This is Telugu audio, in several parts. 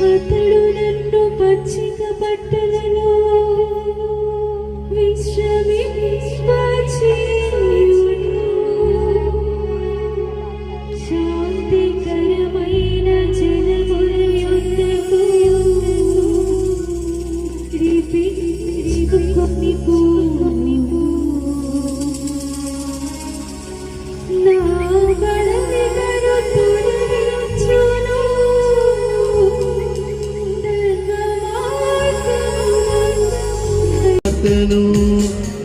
అతడు నన్ను పచ్చిక బట్టలలో విశ్రమింపచేయును, శాంతికరమైన జలముల యొద్దకు నడిపించుకొనిపోవును. నా బలహీనతను తొలగించును,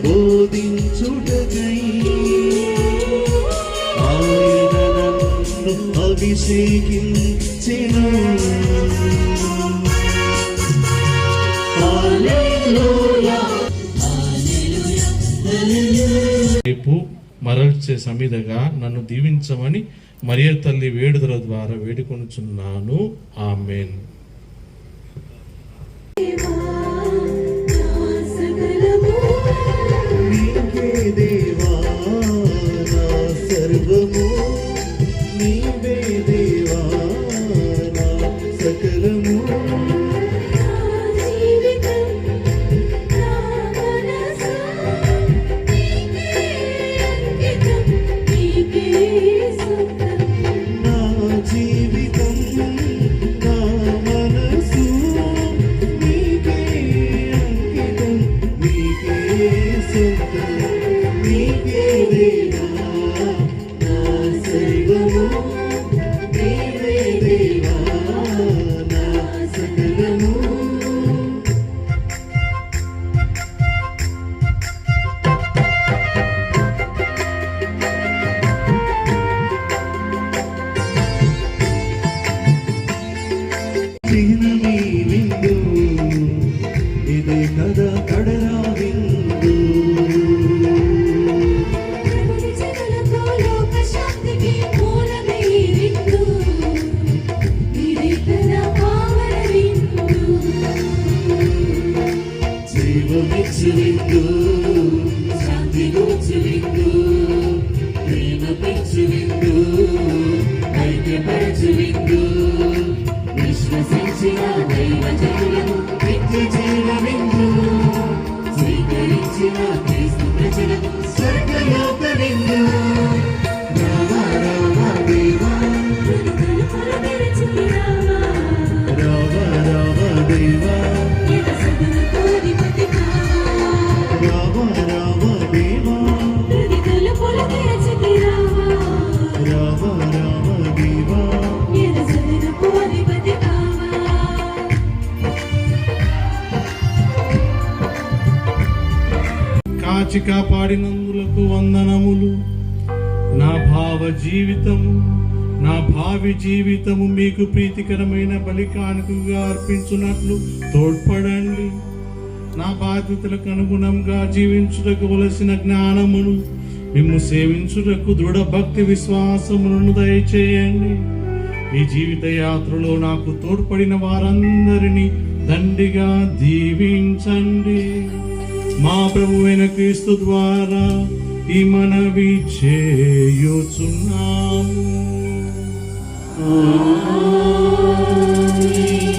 బోధించుటకై ఆయన నన్ను అభిషేకించెను. రేపు మరల్చే సమిధగా నన్ను దీవించమని మరియ తల్లి వేడుదల ద్వారా వేడుకొనుచున్నాను. ఆమేన్. దేవా నా సర్వము, నీవే దేవా నా సకలము. నా జీవితం నా మనసు నీకే అంకితం, నీకే సొంతం. నీకే దేవా నా సర్వము, నీవే దేవా నా సకలము. దినమే విందు, ఇదే కదా కడరా విందు. జీవమిచ్చు విందు, శాంతి గూర్చు విందు, ప్రేమ పెంచు విందు, ఐక్యపరచు విందు, విశ్వసించిన దైవ జనులను నిత్య జీవ విందు, స్వీకరించిన క్రీస్తు ప్రజలకు స్వర్గలోక విందు. రామ రామ దేవా, రామ కాచి కాపాడినందులకు వందనములు. నా భావి జీవితము మీకు ప్రీతికరమైన బలి కానుకగా అర్పించున్నట్లు తోడ్పడండి. నా బాధ్యతలకు అనుగుణంగా జీవించుటకు వలసిన జ్ఞానమును, మిమ్ము సేవించుటకు దృఢ భక్తి విశ్వాసములను దయచేయండి. ఈ జీవిత యాత్రలో నాకు తోడ్పడిన వారందరినీ దండిగా దీవించండి. మా ప్రభువైన క్రీస్తు ద్వారా ఈ మనవి చేయుచున్నాము. ఆమేన్.